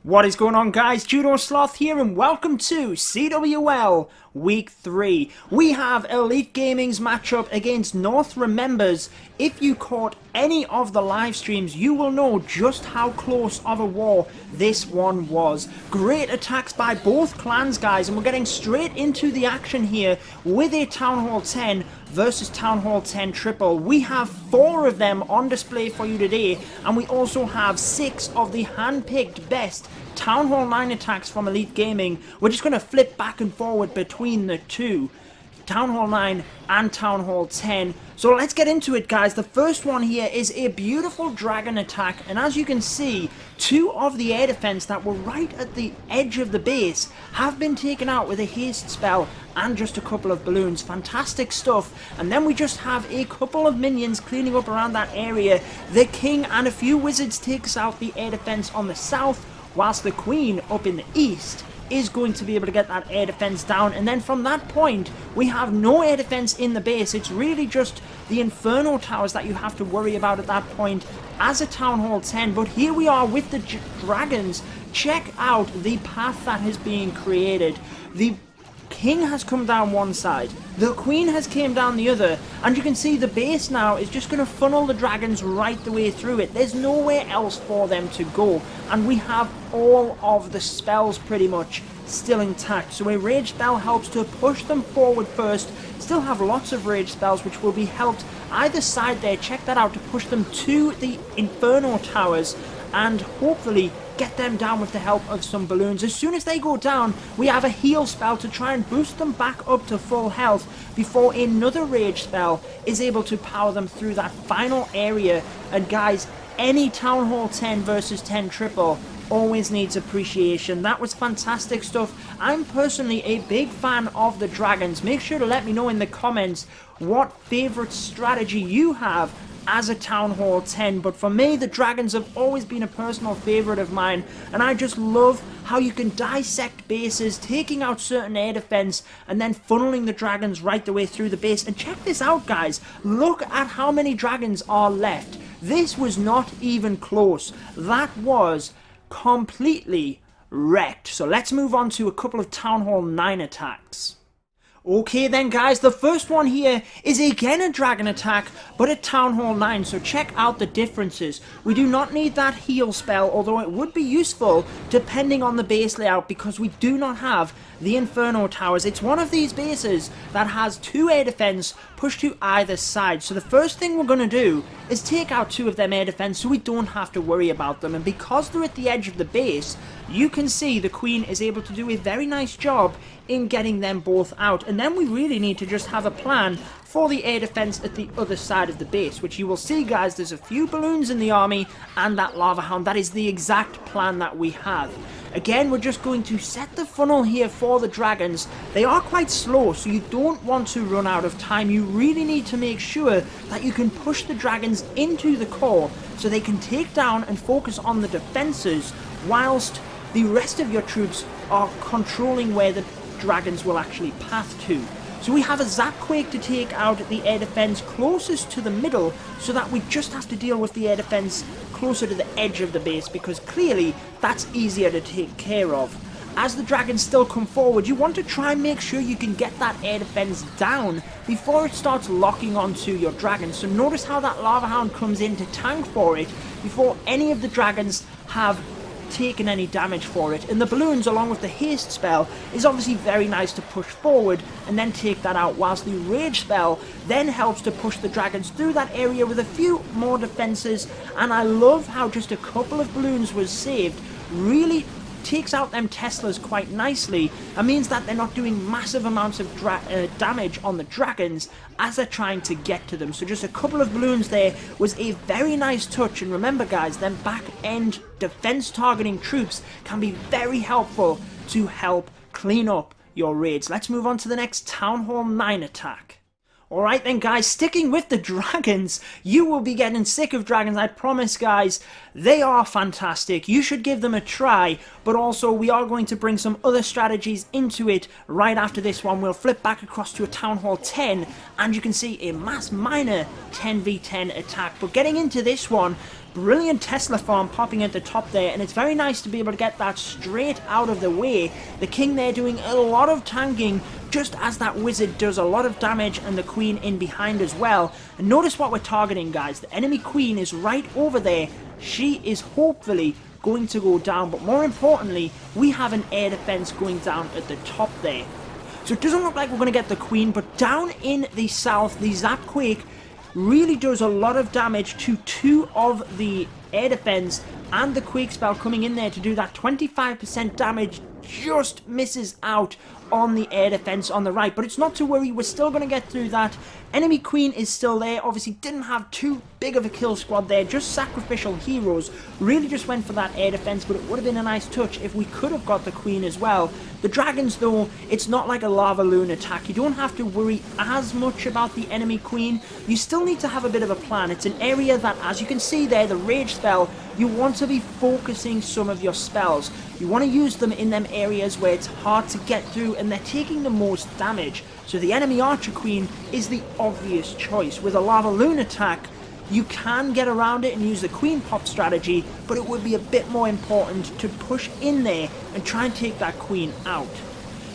What is going on, guys? Judo Sloth here, and welcome to CWL Week 3. We have Elite Gaming's matchup against North Remembers. If you caught any of the live streams, you will know just how close of a war this one was. Great attacks by both clans, guys, and we're getting straight into the action here with a Town Hall 10 versus Town Hall 10 triple. We have 4 of them on display for you today, and we also have 6 of the hand-picked best Town Hall 9 attacks from Elite Gaming. We're just going to flip back and forward between the two, Town Hall 9 and Town Hall 10. So let's get into it, guys. The first one here is a beautiful dragon attack, and as you can see, 2 of the air defense that were right at the edge of the base have been taken out with a haste spell and just a couple of balloons. Fantastic stuff. And then we just have a couple of minions cleaning up around that area. The king and a few wizards takes out the air defense on the south, whilst the queen up in the east is going to be able to get that air defense down. And then from that point, we have no air defense in the base. It's really just the Inferno towers that you have to worry about at that point as a Town Hall 10. But here we are with the dragons. Check out the path that has been created. The king has come down one side, the queen has came down the other, and you can see the base now is just going to funnel the dragons right the way through it. There's nowhere else for them to go, and we have all of the spells pretty much still intact. So a rage spell helps to push them forward first. Still have lots of rage spells which will be helped either side there. Check that out, to push them to the Inferno towers and hopefully get them down with the help of some balloons. As soon as they go down, we have a heal spell to try and boost them back up to full health before another rage spell is able to power them through that final area. And guys, any Town Hall 10 versus 10 triple always needs appreciation. That was fantastic stuff. I'm personally a big fan of the dragons. Make sure to let me know in the comments what favorite strategy you have as a Town Hall 10, but for me, the dragons have always been a personal favorite of mine, and I just love how you can dissect bases, taking out certain air defense, and then funneling the dragons right the way through the base. And check this out, guys. Look at how many dragons are left. This was not even close. That was completely wrecked. So let's move on to a couple of Town Hall 9 attacks. Okay then, guys, the first one here is again a dragon attack, but at Town Hall 9, so check out the differences. We do not need that heal spell, although it would be useful depending on the base layout, because we do not have the Inferno towers. It's one of these bases that has 2 air defense pushed to either side. So the first thing we're going to do is take out 2 of them air defense so we don't have to worry about them. And because they're at the edge of the base, you can see the queen is able to do a very nice job in getting them both out. And then we really need to just have a plan for the air defense at the other side of the base, which you will see, guys, there's a few balloons in the army and that lava hound. That is the exact plan that we have. Again, we're just going to set the funnel here for the dragons. They are quite slow, so you don't want to run out of time. You really need to make sure that you can push the dragons into the core so they can take down and focus on the defenses, whilst the rest of your troops are controlling where the dragons will actually path to. So we have a Zapquake to take out the air defense closest to the middle, so that we just have to deal with the air defense closer to the edge of the base, because clearly that's easier to take care of. As the dragons still come forward, you want to try and make sure you can get that air defense down before it starts locking onto your dragons. So notice how that lava hound comes in to tank for it before any of the dragons have taken any damage for it. And the balloons, along with the haste spell, is obviously very nice to push forward and then take that out, whilst the rage spell then helps to push the dragons through that area with a few more defenses. And I love how just a couple of balloons was saved. Really takes out them Teslas quite nicely, and means that they're not doing massive amounts of damage on the dragons as they're trying to get to them. So just a couple of balloons there was a very nice touch. And remember, guys, them back end defense targeting troops can be very helpful to help clean up your raids. Let's move on to the next Town Hall 9 attack. Alright then, guys, sticking with the dragons. You will be getting sick of dragons, I promise, guys. They are fantastic. You should give them a try, but also we are going to bring some other strategies into it right after this one. We'll flip back across to a Town Hall 10, and you can see a mass minor 10v10 attack. But getting into this one, Brilliant Tesla farm popping at the top there, and it's very nice to be able to get that straight out of the way. The king there doing a lot of tanking, just as that wizard does a lot of damage, and the queen in behind as well. And notice what we're targeting, guys. The enemy queen is right over there. She is hopefully going to go down, but more importantly, we have an air defense going down at the top there. So it doesn't look like we're going to get the queen, but down in the south, the Zap Quake really does a lot of damage to 2 of the air defense, and the Quake Spell coming in there to do that 25% damage just misses out on the air defense on the right. But it's not to worry, we're still going to get through that. Enemy queen is still there. Obviously didn't have too big of a kill squad there, just sacrificial heroes. Really just went for that air defense, but it would have been a nice touch if we could have got the queen as well. The dragons though, it's not like a lava loon attack. You don't have to worry as much about the enemy queen. You still need to have a bit of a plan. It's an area that, as you can see there, the rage spell, you want to be focusing some of your spells. You want to use them in them areas where it's hard to get through and they're taking the most damage. So the enemy archer queen is the obvious choice. With a lava loon attack, you can get around it and use the queen pop strategy, but it would be a bit more important to push in there and try and take that queen out.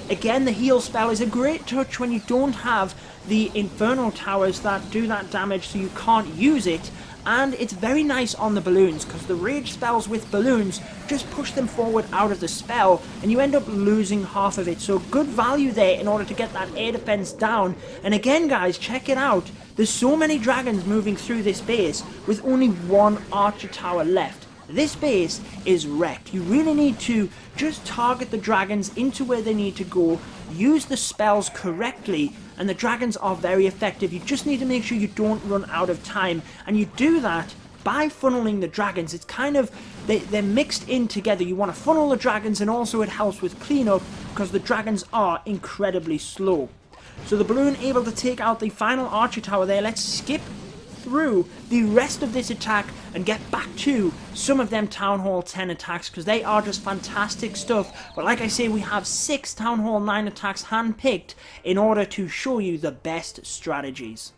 Again, the heal spell is a great touch when you don't have the infernal towers that do that damage, so you can't use it. And it's very nice on the balloons, because the rage spells with balloons just push them forward out of the spell, and you end up losing half of it. So good value there in order to get that air defense down. And again, guys, check it out. There's so many dragons moving through this base with only 1 archer tower left. This base is wrecked. You really need to just target the dragons into where they need to go, use the spells correctly, and the dragons are very effective. You just need to make sure you don't run out of time, and you do that by funneling the dragons. It's kind of, they're mixed in together. You want to funnel the dragons, and also it helps with cleanup because the dragons are incredibly slow. So the balloon able to take out the final archer tower there. Let's skip through the rest of this attack and get back to some of them Town Hall 10 attacks, because they are just fantastic stuff. But like I say, we have 6 Town Hall 9 attacks handpicked in order to show you the best strategies.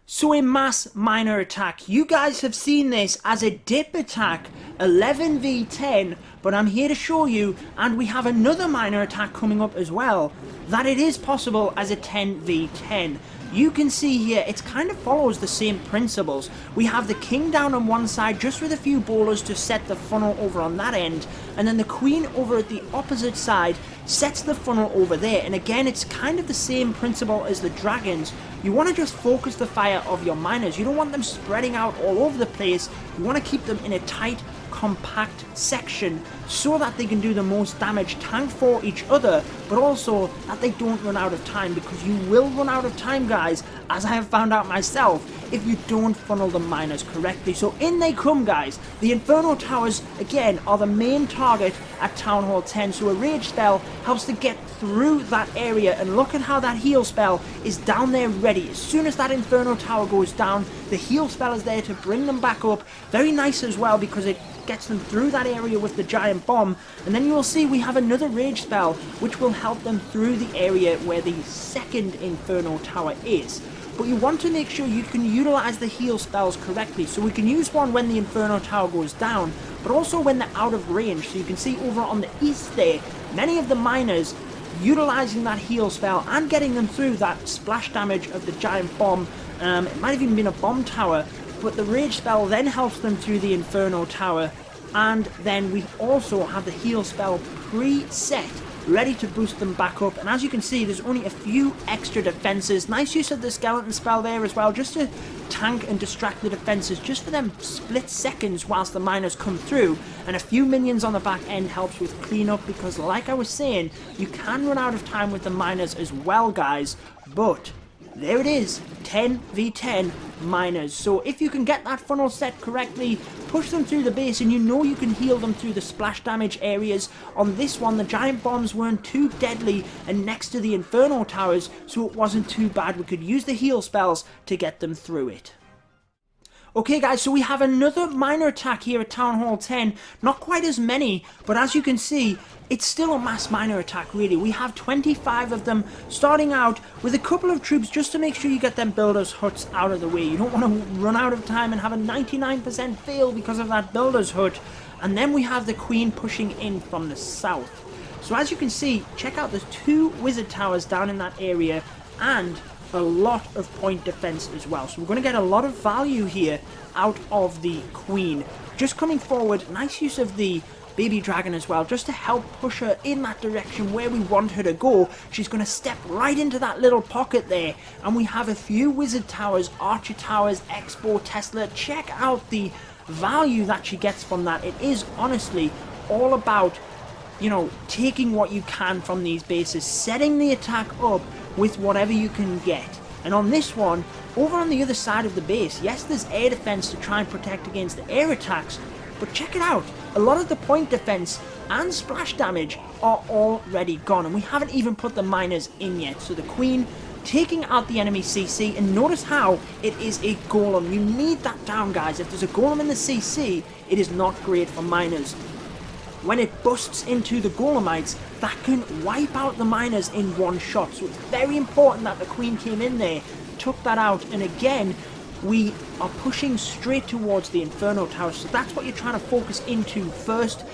So a mass minor attack, you guys have seen this as a dip attack, 11v10, but I'm here to show you, and we have another minor attack coming up as well, that it is possible as a 10v10. You can see here, it kind of follows the same principles. We have the king down on one side, just with a few bowlers to set the funnel over on that end, and then the queen over at the opposite side sets the funnel over there. And again, it's kind of the same principle as the dragons. You want to just focus the fire of your miners. You don't want them spreading out all over the place. You want to keep them in a tight, compact section so that they can do the most damage, tank for each other, but also that they don't run out of time, because you will run out of time, guys, as I have found out myself, if you don't funnel the miners correctly. So in they come, guys. The Inferno Towers, again, are the main target at Town Hall 10, so a rage spell helps to get through that area, and look at how that heal spell is down there ready. As soon as that Inferno Tower goes down, the heal spell is there to bring them back up. Very nice as well, because it gets them through that area with the giant bomb. And then you will see we have another rage spell which will help them through the area where the second Inferno Tower is. But you want to make sure you can utilize the heal spells correctly, so we can use one when the Inferno Tower goes down, but also when they're out of range. So you can see over on the east there, many of the miners utilizing that heal spell and getting them through that splash damage of the giant bomb. It might have even been a bomb tower, but the rage spell then helps them through the Inferno Tower, and then we also have the heal spell pre-set, ready to boost them back up. And as you can see, there's only a few extra defenses. Nice use of the skeleton spell there as well, just to tank and distract the defenses, just for them split seconds whilst the miners come through. And a few minions on the back end helps with cleanup, because like I was saying, you can run out of time with the miners as well, guys. But there it is, 10v10 miners. So if you can get that funnel set correctly, push them through the base, and you know you can heal them through the splash damage areas. On this one, the giant bombs weren't too deadly and next to the Inferno Towers, so it wasn't too bad. We could use the heal spells to get them through it. Okay guys, so we have another minor attack here at Town Hall 10. Not quite as many, but as you can see, it's still a mass minor attack really. We have 25 of them, starting out with a couple of troops just to make sure you get them builders' huts out of the way. You don't want to run out of time and have a 99% fail because of that builder's hut. And then we have the Queen pushing in from the south. So as you can see, check out the 2 wizard towers down in that area and a lot of point defense as well. So we're going to get a lot of value here out of the Queen. Just coming forward, nice use of the baby dragon as well, just to help push her in that direction where we want her to go. She's going to step right into that little pocket there, and we have a few wizard towers, archer towers, Expo, Tesla. Check out the value that she gets from that. It is honestly all about, you know, taking what you can from these bases, setting the attack up with whatever you can get. And on this one, over on the other side of the base, yes, there's air defense to try and protect against the air attacks, but check it out, a lot of the point defense and splash damage are already gone, and we haven't even put the miners in yet. So the Queen taking out the enemy CC, and notice how it is a golem. You need that down, guys. If there's a golem in the CC, it is not great for miners. When it busts into the golemites, that can wipe out the miners in one shot. So it's very important that the Queen came in there, took that out, and again, we are pushing straight towards the Inferno Tower. So that's what you're trying to focus into first.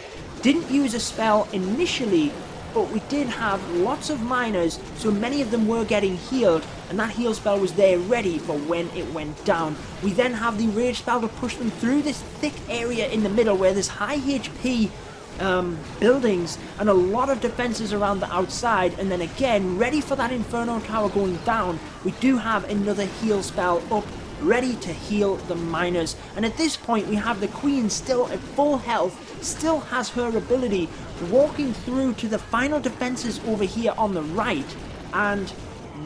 Didn't use a spell initially, but we did have lots of miners, so many of them were getting healed, and that heal spell was there ready for when it went down. We then have the rage spell to push them through this thick area in the middle where there's high HP buildings and a lot of defenses around the outside, and then again ready for that Inferno Tower going down. We do have another heal spell up ready to heal the miners, and at this point we have the Queen still at full health, still has her ability, walking through to the final defenses over here on the right, and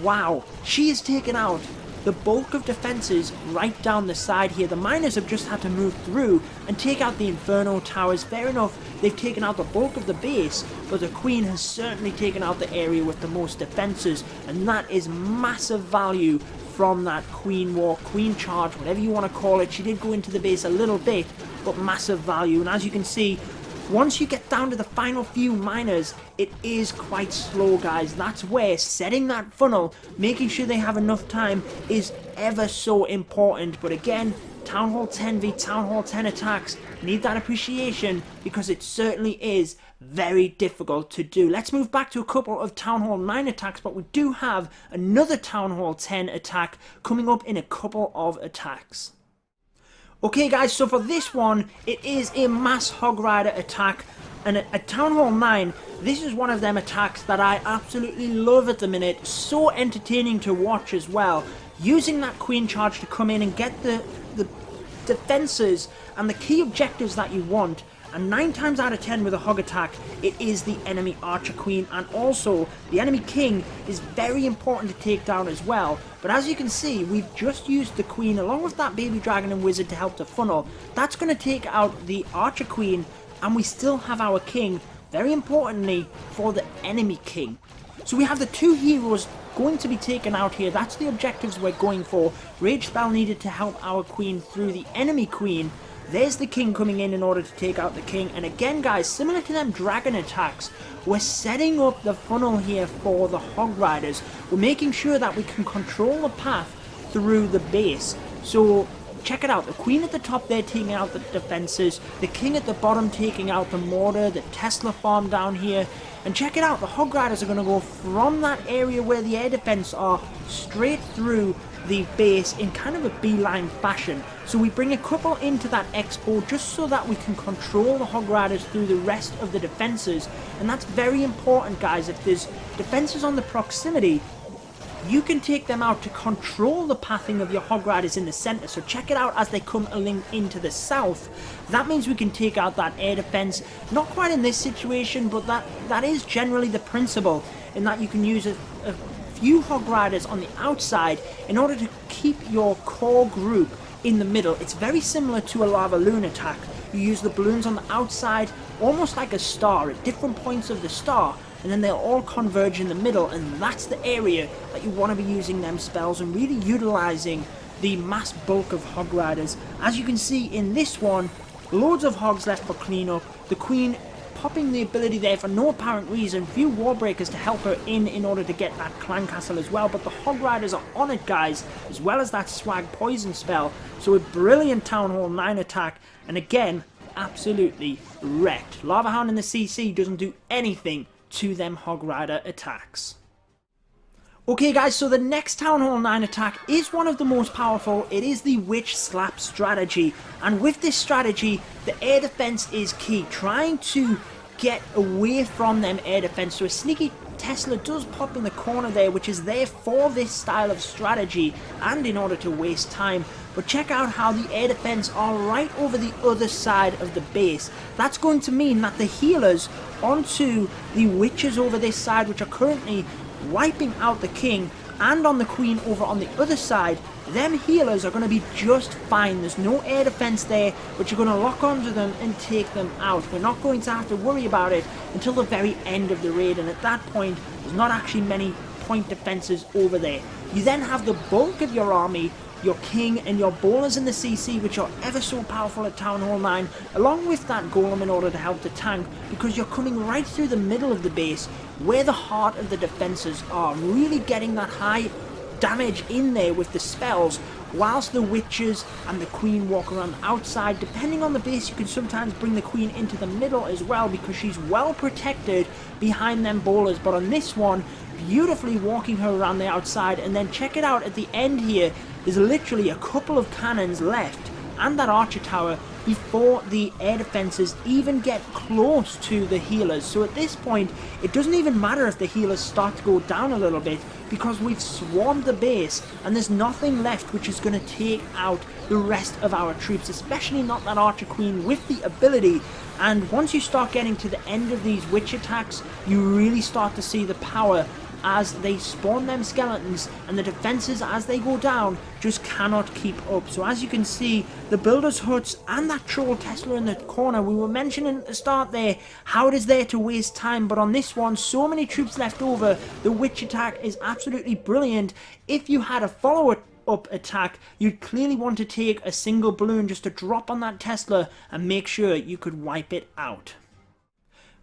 wow, she has taken out the bulk of defenses right down the side here. The miners have just had to move through and take out the Inferno Towers. Fair enough, they've taken out the bulk of the base, but the Queen has certainly taken out the area with the most defenses, and that is massive value from that Queen War, Queen Charge, whatever you want to call it. She did go into the base a little bit, but massive value. And as you can see, once you get down to the final few miners, it is quite slow, guys. That's where setting that funnel, making sure they have enough time, is ever so important. But again, Town Hall 10 v Town Hall 10 attacks need that appreciation, because it certainly is very difficult to do. Let's move back to a couple of Town Hall 9 attacks, but we do have another Town Hall 10 attack coming up in a couple of attacks. Okay guys, so for this one, it is a mass Hog Rider attack, and at Town Hall 9, this is one of them attacks that I absolutely love at the minute. So entertaining to watch as well. Using that Queen Charge to come in and get the defenses and the key objectives that you want. And 9 times out of 10 with a hog attack, it is the enemy Archer Queen, and also the enemy King is very important to take down as well. But as you can see, we've just used the Queen along with that Baby Dragon and Wizard to help to funnel. That's going to take out the Archer Queen, and we still have our King, very importantly, for the enemy King. So we have the 2 heroes going to be taken out here. That's the objectives we're going for. Rage spell needed to help our Queen through the enemy Queen. There's the King coming in order to take out the King. And again, guys, similar to them dragon attacks, we're setting up the funnel here for the Hog Riders. We're making sure that we can control the path through the base. So check it out, the Queen at the top there taking out the defenses, the King at the bottom taking out the mortar, the Tesla farm down here. And check it out, the Hog Riders are going to go from that area where the air defense are straight through the base in kind of a beeline fashion. So we bring a couple into that expo just so that we can control the Hog Riders through the rest of the defenses, and that's very important, guys. If there's defenses on the proximity, you can take them out to control the pathing of your Hog Riders in the center. So check it out as they come into the south. That means we can take out that air defense. Not quite in this situation, but that is generally the principle, in that you can use a few Hog Riders on the outside in order to keep your core group in the middle. It's very similar to a lava loon attack. You use the balloons on the outside almost like a star at different points of the star, and then they'll all converge in the middle, and that's the area that you want to be using them spells and really utilizing the mass bulk of Hog Riders. As you can see in this one, loads of Hogs left for cleanup. The Queen popping the ability there for no apparent reason. Few wall breakers to help her in order to get that clan castle as well. But the Hog Riders are on it, guys, as well as that swag poison spell. So a brilliant Town Hall 9 attack. And again, absolutely wrecked. Lava Hound in the CC doesn't do anything to them Hog Rider attacks. Okay guys, so the next Town Hall 9 attack is one of the most powerful. It is the Witch Slap strategy. And with this strategy, the air defense is key. Trying to get away from them air defense. So a sneaky Tesla does pop in the corner there, which is there for this style of strategy and in order to waste time. But check out how the air defense are right over the other side of the base. That's going to mean that the healers onto the witches over this side, which are currently wiping out the king, and on the queen over on the other side, them healers are going to be just fine. There's no air defense there, but you're going to lock onto them and take them out. We're not going to have to worry about it until the very end of the raid, and at that point there's not actually many point defenses over there. You then have the bulk of your army, your king and your bowlers in the CC, which are ever so powerful at Town Hall 9, along with that golem in order to help the tank, because you're coming right through the middle of the base where the heart of the defenses are, really getting that high damage in there with the spells, whilst the witches and the queen walk around the outside. Depending on the base, you can sometimes bring the queen into the middle as well, because she's well protected behind them bowlers. But on this one, beautifully walking her around the outside. And then check it out at the end here, there's literally a couple of cannons left and that archer tower before the air defenses even get close to the healers. So at this point, it doesn't even matter if the healers start to go down a little bit, because we've swarmed the base and there's nothing left which is going to take out the rest of our troops, especially not that archer queen with the ability. And once you start getting to the end of these witch attacks, you really start to see the power as they spawn them skeletons, and the defenses as they go down just cannot keep up. So as you can see, the builders huts and that troll Tesla in the corner, we were mentioning at the start there how it is there to waste time, but on this one, so many troops left over. The witch attack is absolutely brilliant. If you had a follow-up attack, you'd clearly want to take a single balloon just to drop on that Tesla and make sure you could wipe it out.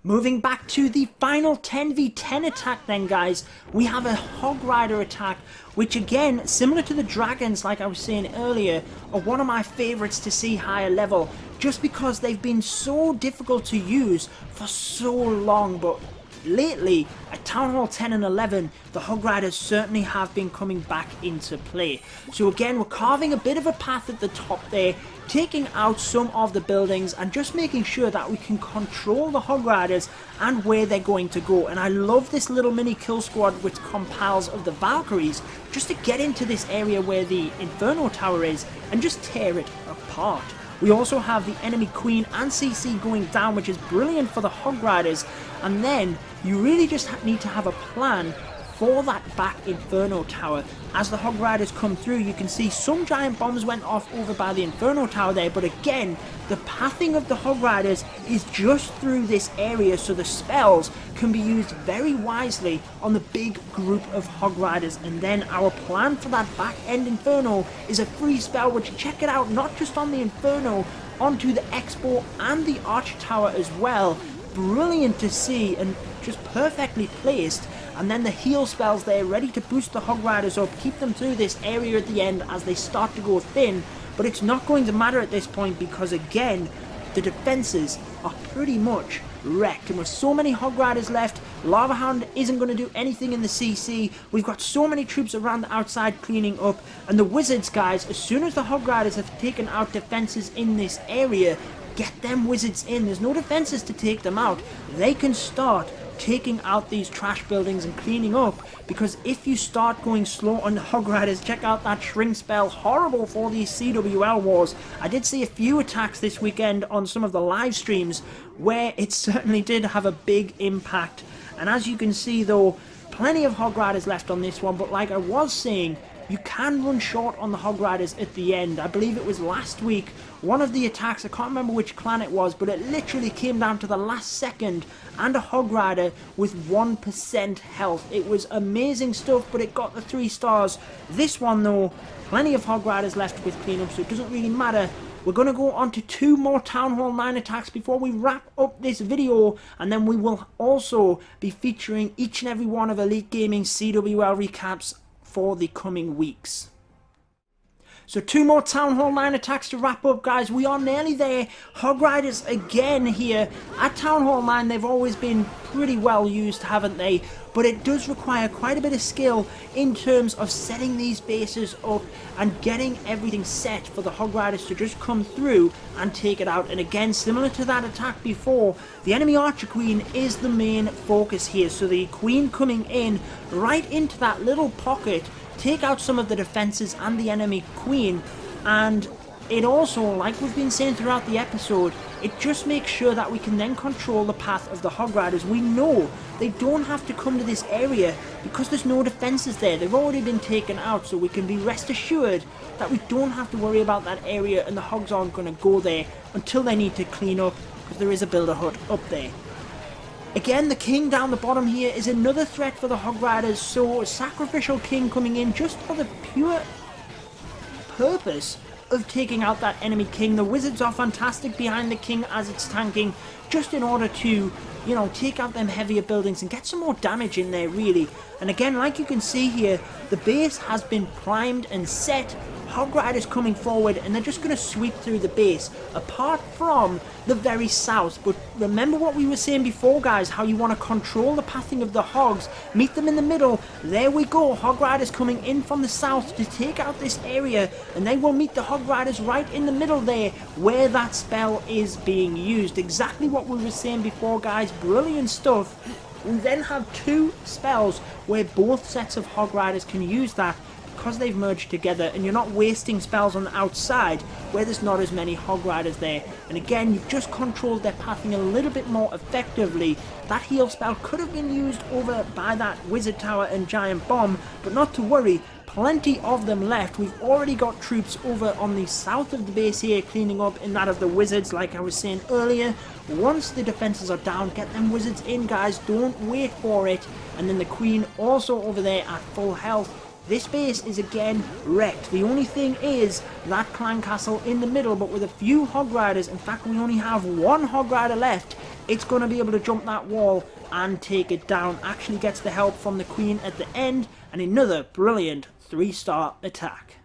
Moving back to the final 10v10 attack then, guys, we have a Hog Rider attack, which again, similar to the dragons like I was saying earlier, are one of my favourites to see higher level, just because they've been so difficult to use for so long. But lately, at Town Hall 10 and 11, the Hog Riders certainly have been coming back into play. So again, we're carving a bit of a path at the top there, taking out some of the buildings and just making sure that we can control the Hog Riders and where they're going to go. And I love this little mini kill squad which compiles of the Valkyries, just to get into this area where the Inferno Tower is and just tear it apart. We also have the enemy queen and CC going down, which is brilliant for the Hog Riders. And then you really just need to have a plan for that back Inferno Tower. As the Hog Riders come through, you can see some giant bombs went off over by the Inferno Tower there, but again, the pathing of the Hog Riders is just through this area, so the spells can be used very wisely on the big group of Hog Riders. And then our plan for that back end Inferno is a free spell, which, check it out, not just on the Inferno, onto the Expo and the Archer Tower as well. Brilliant to see and just perfectly placed. And then the heal spells there, ready to boost the Hog Riders up, keep them through this area at the end as they start to go thin. But it's not going to matter at this point, because again, the defenses are pretty much wrecked. And with so many Hog Riders left, Lava Hound isn't going to do anything in the CC. We've got so many troops around the outside cleaning up. And the Wizards, guys, as soon as the Hog Riders have taken out defenses in this area, get them Wizards in. There's no defenses to take them out. They can start taking out these trash buildings and cleaning up, because if you start going slow on the Hog Riders, check out that shrink spell, horrible for these CWL wars. I did see a few attacks this weekend on some of the live streams where it certainly did have a big impact. And as you can see though, plenty of Hog Riders left on this one, but like I was saying, you can run short on the Hog Riders at the end. I believe it was last week, one of the attacks, I can't remember which clan it was, but it literally came down to the last second and a Hog Rider with 1% health. It was amazing stuff, but it got the 3 stars. This one though, plenty of Hog Riders left with cleanup, so it doesn't really matter. We're going to go on to 2 more Town Hall 9 attacks before we wrap up this video, and then we will also be featuring each and every one of Elite Gaming's CWL recaps for the coming weeks. So 2 more Town Hall 9 attacks to wrap up, guys. We are nearly there. Hog Riders again here. At Town Hall 9, they've always been pretty well used, haven't they? But it does require quite a bit of skill in terms of setting these bases up and getting everything set for the Hog Riders to just come through and take it out. And again, similar to that attack before, the enemy Archer Queen is the main focus here. So the Queen coming in right into that little pocket, take out some of the defenses and the enemy Queen, and it also, like we've been saying throughout the episode, it just makes sure that we can then control the path of the Hog Riders. We know they don't have to come to this area because there's no defenses there. They've already been taken out, so we can be rest assured that we don't have to worry about that area, and the Hogs aren't going to go there until they need to clean up, because there is a builder hut up there. Again, the King down the bottom here is another threat for the Hog Riders, so Sacrificial King coming in just for the pure purpose of taking out that enemy King. The Wizards are fantastic behind the King as it's tanking, just in order to, you know, take out them heavier buildings and get some more damage in there, really. And again, like you can see here, the base has been primed and set. Hog Riders coming forward, and they're just going to sweep through the base, apart from the very south. But remember what we were saying before, guys, how you want to control the pathing of the Hogs, meet them in the middle. There we go, Hog Riders coming in from the south to take out this area, and they will meet the Hog Riders right in the middle there, where that spell is being used. Exactly what we were saying before, guys, brilliant stuff. We then have 2 spells where both sets of Hog Riders can use that, because they've merged together, and you're not wasting spells on the outside where there's not as many Hog Riders there. And again, you've just controlled their pathing a little bit more effectively. That heal spell could have been used over by that Wizard Tower and Giant Bomb, but not to worry, plenty of them left. We've already got troops over on the south of the base here cleaning up in that of the Wizards, like I was saying earlier. Once the defenses are down, get them Wizards in, guys, don't wait for it. And then the Queen also over there at full health. This base is again wrecked. The only thing is that clan castle in the middle, but with a few Hog Riders, in fact we only have 1 Hog Rider left, it's going to be able to jump that wall and take it down. Actually gets the help from the Queen at the end, and another brilliant 3-star attack.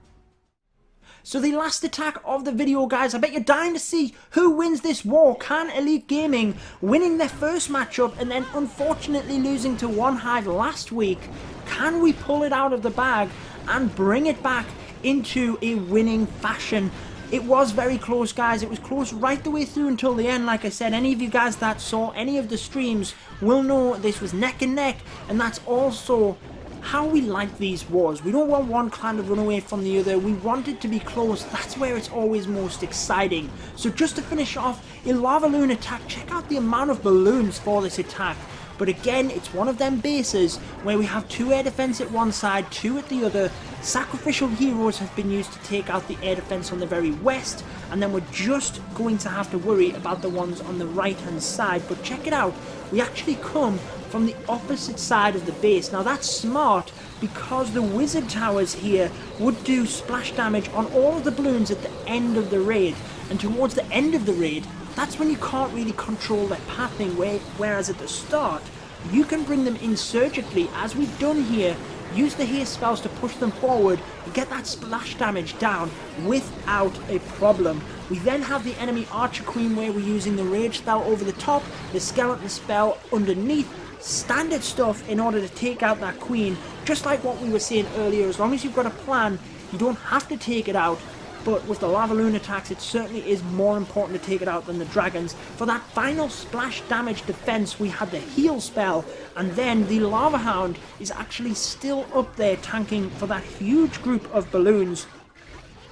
So the last attack of the video, guys, I bet you're dying to see who wins this war. Can Elite Gaming, winning their first matchup and then unfortunately losing to One Hive last week, can we pull it out of the bag and bring it back into a winning fashion? It was very close, guys. It was close right the way through until the end. Like I said, any of you guys that saw any of the streams will know this was neck and neck, and that's also how we like these wars. We don't want one clan to run away from the other. We want it to be close. That's where it's always most exciting. So just to finish off, a lava balloon attack. Check out the amount of balloons for this attack. But again, it's one of them bases where we have 2 air defense at one side, 2 at the other. Sacrificial heroes have been used to take out the air defense on the very west, and then we're just going to have to worry about the ones on the right hand side. But check it out, we actually come from the opposite side of the base. Now that's smart, because the Wizard Towers here would do splash damage on all of the balloons at the end of the raid, and towards the end of the raid, that's when you can't really control their pathing, whereas at the start, you can bring them in surgically, as we've done here, use the haste spells to push them forward and get that splash damage down without a problem. We then have the enemy Archer Queen where we're using the Rage spell over the top, the Skeleton spell underneath, standard stuff in order to take out that Queen. Just like what we were saying earlier, as long as you've got a plan, you don't have to take it out. But with the lava balloon attacks, it certainly is more important to take it out than the dragons. For that final splash damage defense, we had the heal spell, and then the lava hound is actually still up there tanking for that huge group of balloons.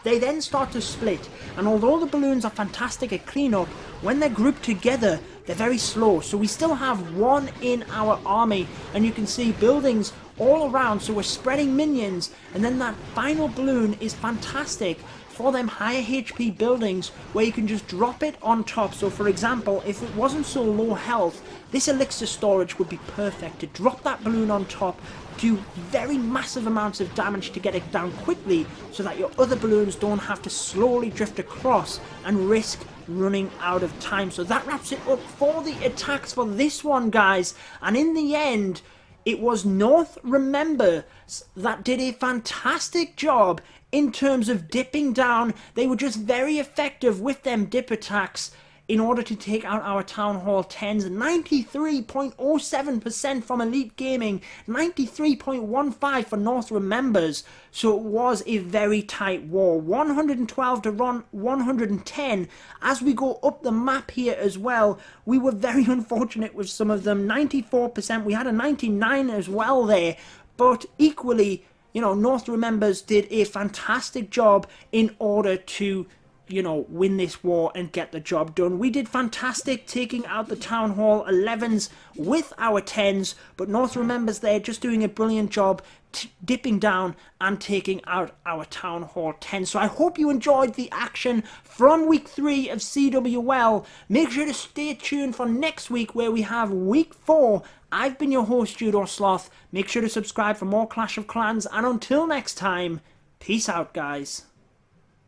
They then start to split, and although the balloons are fantastic at cleanup, when they're grouped together, they're very slow. So we still have 1 in our army, and you can see buildings all around, so we're spreading minions, and then that final balloon is fantastic for them higher HP buildings where you can just drop it on top. So for example, if it wasn't so low health, this elixir storage would be perfect to drop that balloon on top, do very massive amounts of damage to get it down quickly so that your other balloons don't have to slowly drift across and risk running out of time. So that wraps it up for the attacks for this one, guys, and in the end it was North Remember that did a fantastic job in terms of dipping down. They were just very effective with them dip attacks in order to take out our Town Hall 10s. 93.07% from Elite Gaming, 93.15 for North Remembers. So it was a very tight war. 112 to 110. As we go up the map here as well, we were very unfortunate with some of them. 94%, we had a 99 as well there. But equally, you know, North Remembers did a fantastic job in order to, you know, win this war and get the job done. We did fantastic taking out the Town Hall 11s with our 10s, but North Remembers there just doing a brilliant job dipping down and taking out our Town Hall 10. So I hope you enjoyed the action from week 3 of CWL. Make sure to stay tuned for next week where we have week 4. I've been your host, Judo Sloth. Make sure to subscribe for more Clash of Clans, and until next time, peace out, guys.